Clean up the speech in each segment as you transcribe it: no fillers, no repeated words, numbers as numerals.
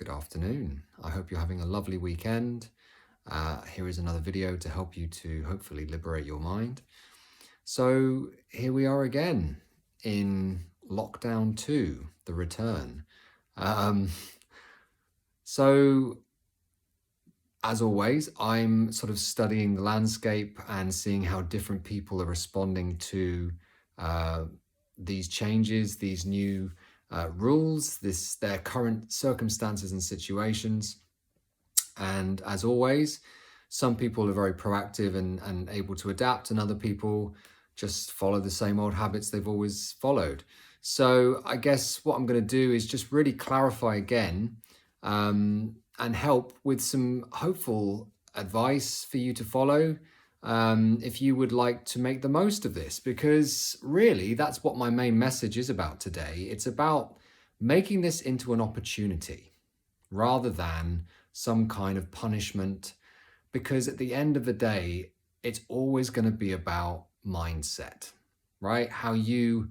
Good afternoon. I hope you're having a lovely weekend. Here is another video to help you to hopefully liberate your mind. So here we are again in lockdown 2, the return. Um, so as always, I'm sort of studying the landscape and seeing how different people are responding to uh, these changes, these new rules, their current circumstances and situations. And as always, some people are very proactive and able to adapt, and other people just follow the same old habits they've always followed. So I guess what I'm going to do is just really clarify again and help with some hopeful advice for you to follow if you would like to make the most of this, because really that's what my main message is about today. It's about making this into an opportunity rather than some kind of punishment, because at the end of the day, it's always going to be about mindset, right? How you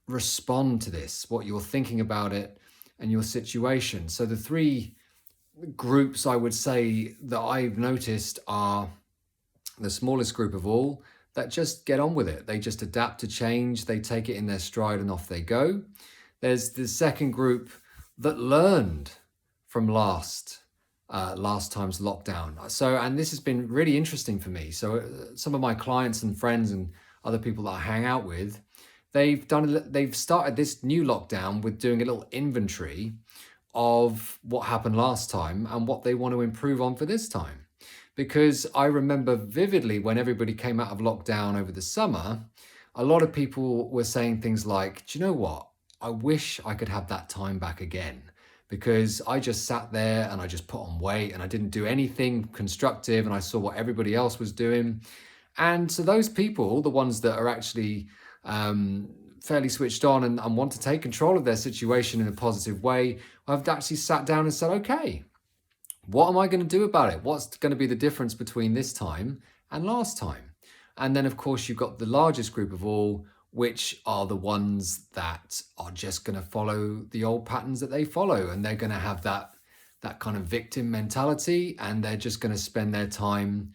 respond to this, what you're thinking about it, and your situation. So the three groups I would say that I've noticed are the smallest group of all, that just get on with it. They just adapt to change, they take it in their stride and off they go. There's the second group that learned from last time's lockdown. So, and this has been really interesting for me. So some of my clients and friends and other people that I hang out with, they've started this new lockdown with doing a little inventory of what happened last time and what they want to improve on for this time. Because I remember vividly when everybody came out of lockdown over the summer, a lot of people were saying things like, do you know what? I wish I could have that time back again, because I just sat there and I just put on weight and I didn't do anything constructive and I saw what everybody else was doing. And so those people, the ones that are actually fairly switched on and want to take control of their situation in a positive way, I've actually sat down and said, okay, what am I going to do about it? What's going to be the difference between this time and last time? And then, of course, you've got the largest group of all, which are the ones that are just going to follow the old patterns that they follow. And they're going to have that kind of victim mentality. And they're just going to spend their time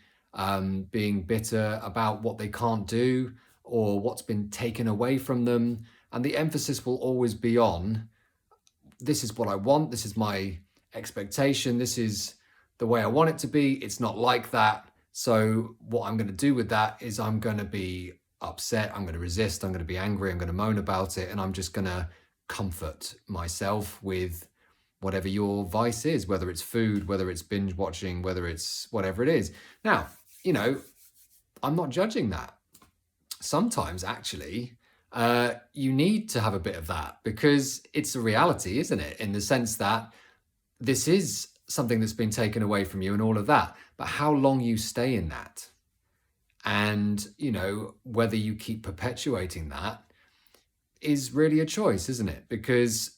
being bitter about what they can't do or what's been taken away from them. And the emphasis will always be on, this is what I want, this is my expectation, this is the way I want it to be, it's not like that. So what I'm going to do with that is I'm going to be upset, I'm going to resist, I'm going to be angry, I'm going to moan about it, and I'm just going to comfort myself with whatever your vice is, whether it's food, whether it's binge watching, whether it's whatever it is. Now, I'm not judging that. Sometimes actually, you need to have a bit of that, because it's a reality, isn't it? In the sense that this is something that's been taken away from you and all of that, but how long you stay in that, and whether you keep perpetuating that is really a choice, isn't it? Because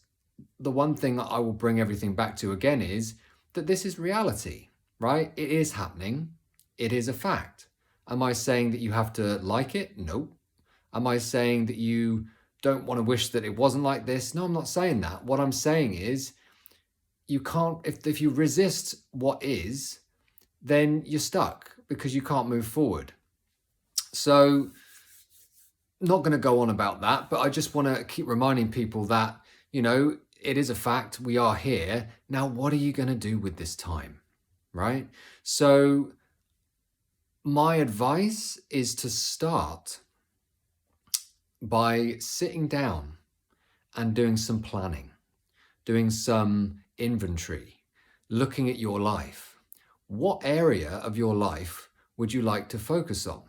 the one thing that I will bring everything back to again is that this is reality, right? It is happening. It is a fact. Am I saying that you have to like it? No. Am I saying that you don't want to wish that it wasn't like this? No, I'm not saying that. What I'm saying is, you can't, if you resist what is, then you're stuck because you can't move forward. So not going to go on about that, but I just want to keep reminding people that, it is a fact. We are here. Now, what are you going to do with this time? Right? So my advice is to start by sitting down and doing some planning, doing some inventory, looking at your life. What area of your life would you like to focus on?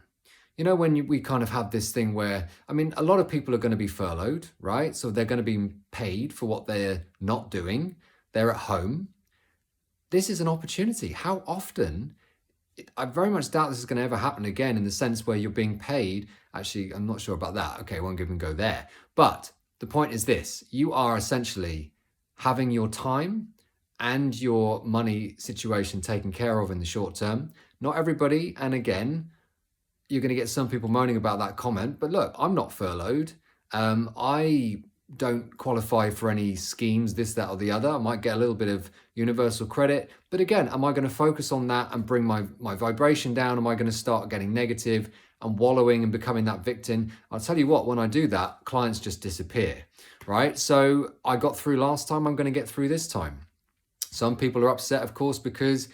When we kind of have this thing where, a lot of people are going to be furloughed, right? So they're going to be paid for what they're not doing. They're at home. This is an opportunity. How often, I very much doubt this is going to ever happen again, in the sense where you're being paid. Actually, I'm not sure about that. Okay, I won't even go there. But the point is this: you are essentially having your time and your money situation taken care of in the short term. Not everybody, and again, you're going to get some people moaning about that comment, but look, I'm not furloughed. I don't qualify for any schemes, this, that, or the other. I might get a little bit of universal credit. But again, am I going to focus on that and bring my vibration down? Am I going to start getting negative and wallowing and becoming that victim? I'll tell you what, when I do that, clients just disappear, right? So I got through last time, I'm going to get through this time. Some people are upset, of course, because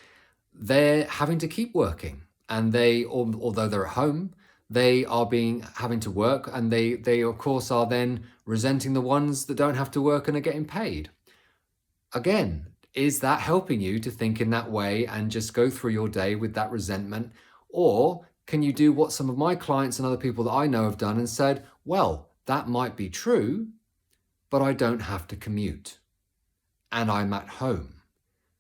they're having to keep working, and although they're at home, they are having to work, and they of course are then resenting the ones that don't have to work and are getting paid. Again, is that helping you to think in that way and just go through your day with that resentment? Or can you do what some of my clients and other people that I know have done and said, well, that might be true, but I don't have to commute and I'm at home.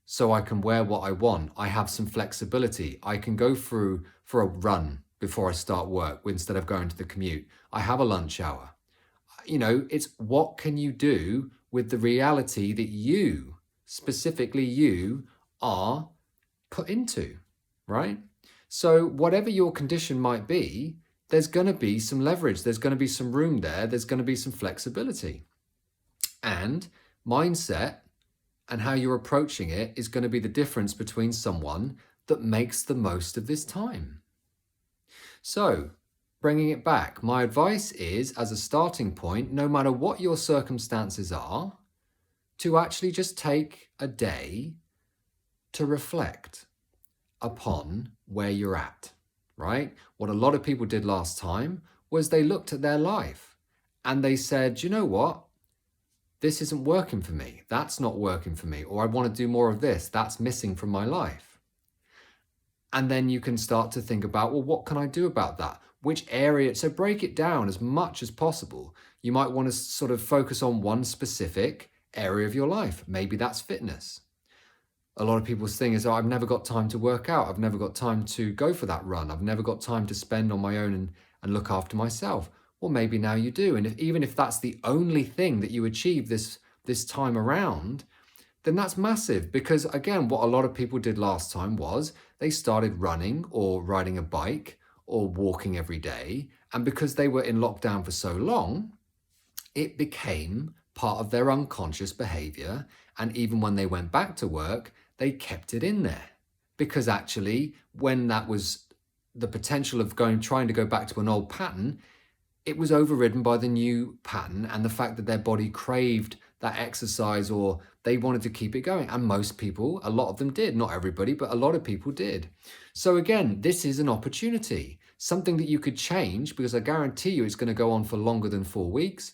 So I can wear what I want. I have some flexibility. I can go through for a run before I start work instead of going to the commute. I have a lunch hour. It's what can you do with the reality that you, specifically you, are put into, right? So whatever your condition might be, there's going to be some leverage. There's going to be some room there. There's going to be some flexibility. And mindset and how you're approaching it is going to be the difference between someone that makes the most of this time. So, bringing it back, my advice is, as a starting point, no matter what your circumstances are, to actually just take a day to reflect upon where you're at, right? What a lot of people did last time was they looked at their life and they said, you know what? This isn't working for me. That's not working for me. Or I want to do more of this. That's missing from my life. And then you can start to think about, well, what can I do about that? Which area? So break it down as much as possible. You might want to sort of focus on one specific area of your life. Maybe that's fitness. A lot of people's thing is, oh, I've never got time to work out. I've never got time to go for that run. I've never got time to spend on my own and look after myself. Well, maybe now you do. And even if that's the only thing that you achieve this time around, then that's massive. Because again, what a lot of people did last time was they started running or riding a bike or walking every day. And because they were in lockdown for so long, it became part of their unconscious behavior. And even when they went back to work, they kept it in there. Because actually, when that was the potential of trying to go back to an old pattern, it was overridden by the new pattern and the fact that their body craved that exercise, or they wanted to keep it going. And most people, a lot of them did, not everybody, but a lot of people did. So again, this is an opportunity, something that you could change, because I guarantee you it's going to go on for longer than 4 weeks.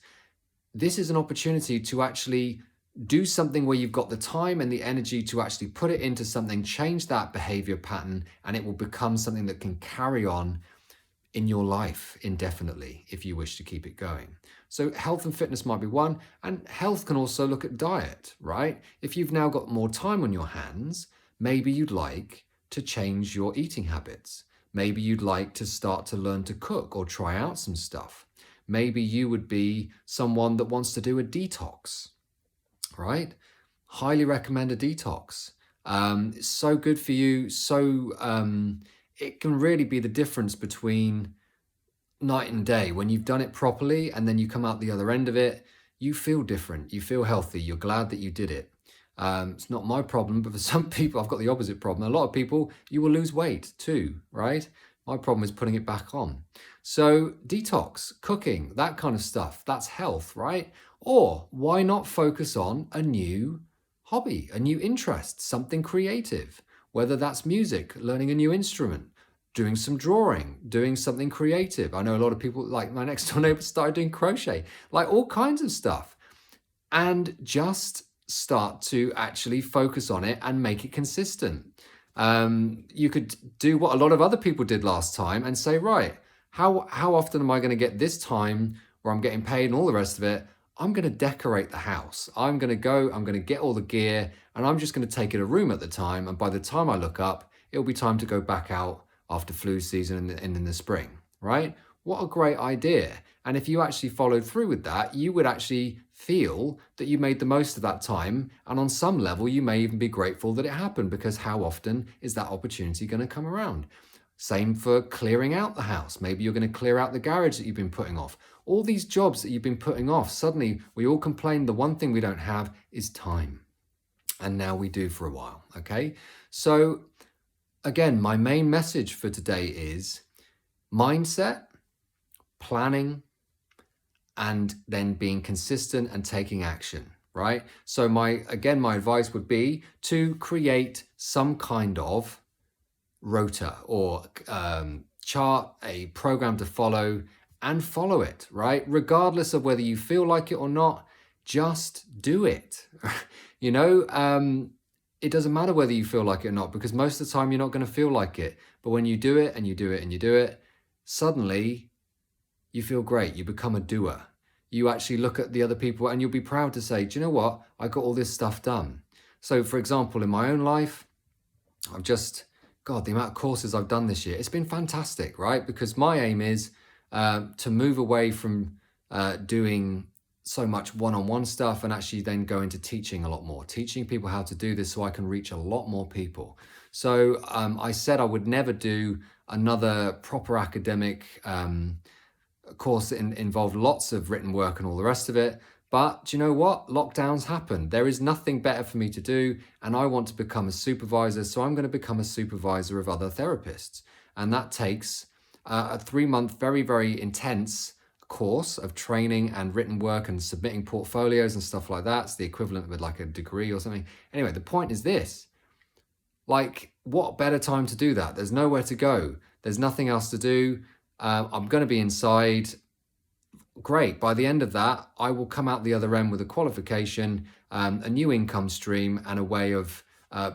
This is an opportunity to actually do something where you've got the time and the energy to actually put it into something, change that behavior pattern, and it will become something that can carry on in your life indefinitely if you wish to keep it going. So health and fitness might be one, and health can also look at diet, right? If you've now got more time on your hands, maybe you'd like to change your eating habits. Maybe you'd like to start to learn to cook or try out some stuff. Maybe you would be someone that wants to do a detox, right? Highly recommend a detox. It's so good for you. It can really be the difference between night and day. When you've done it properly and then you come out the other end of it, you feel different. You feel healthy. You're glad that you did it. It's not my problem, but for some people, I've got the opposite problem. A lot of people, you will lose weight too, right? My problem is putting it back on. So detox, cooking, that kind of stuff, that's health, right? Or why not focus on a new hobby, a new interest, something creative? Whether that's music, learning a new instrument, doing some drawing, doing something creative. I know a lot of people, like my next door neighbor, started doing crochet, like all kinds of stuff. And just start to actually focus on it and make it consistent. You could do what a lot of other people did last time and say, right, how often am I going to get this time where I'm getting paid and all the rest of it? I'm going to decorate the house. I'm going to get all the gear, and I'm just going to take it a room at the time. And by the time I look up, it'll be time to go back out after flu season and in the spring, right? What a great idea. And if you actually followed through with that, you would actually feel that you made the most of that time. And on some level, you may even be grateful that it happened, because how often is that opportunity going to come around? Same for clearing out the house. Maybe you're going to clear out the garage that you've been putting off. All these jobs that you've been putting off, suddenly we all complain the one thing we don't have is time. And now we do for a while, okay? So again, my main message for today is mindset, planning, and then being consistent and taking action, right? So my advice would be to create some kind of rota or chart, a program to follow, and follow it, right? Regardless of whether you feel like it or not, just do it. You know, it doesn't matter whether you feel like it or not, because most of the time you're not going to feel like it. But when you do it and you do it and you do it, suddenly you feel great. You become a doer. You actually look at the other people and you'll be proud to say, do you know what? I got all this stuff done. So for example, in my own life, God, the amount of courses I've done this year, it's been fantastic, right? Because my aim is to move away from doing so much one-on-one stuff and actually then go into teaching a lot more, teaching people how to do this so I can reach a lot more people. So I said I would never do another proper academic course that involved lots of written work and all the rest of it. But do you know what? Lockdowns happen. There is nothing better for me to do, and I want to become a supervisor, so I'm going to become a supervisor of other therapists. And that takes a 3-month, very, very intense course of training and written work and submitting portfolios and stuff like that. It's the equivalent of like a degree or something. Anyway, the point is this. Like, what better time to do that? There's nowhere to go. There's nothing else to do. I'm going to be inside. Great. By the end of that, I will come out the other end with a qualification, a new income stream, and a way of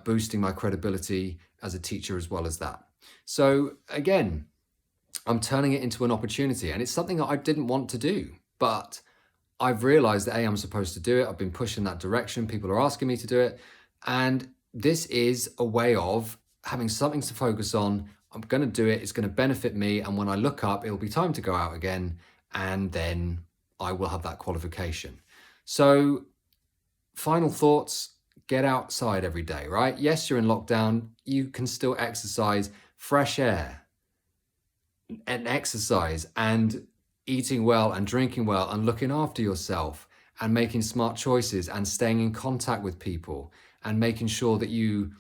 boosting my credibility as a teacher as well as that. So again, I'm turning it into an opportunity, and it's something that I didn't want to do, but I've realized that I'm supposed to do it. I've been pushing that direction. People are asking me to do it. And this is a way of having something to focus on. I'm going to do it. It's going to benefit me. And when I look up, it'll be time to go out again. And then I will have that qualification. So final thoughts, get outside every day, right? Yes, you're in lockdown. You can still exercise, fresh air and exercise and eating well and drinking well and looking after yourself and making smart choices and staying in contact with people and making sure that you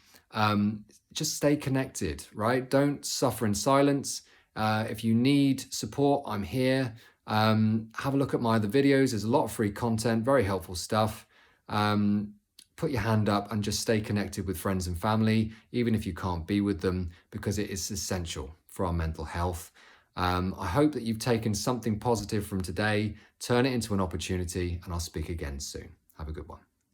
just stay connected, right? Don't suffer in silence. If you need support, I'm here. Have a look at my other videos. There's a lot of free content, very helpful stuff. Put your hand up and just stay connected with friends and family, even if you can't be with them, because it is essential for our mental health. I hope that you've taken something positive from today, turn it into an opportunity, and I'll speak again soon. Have a good one.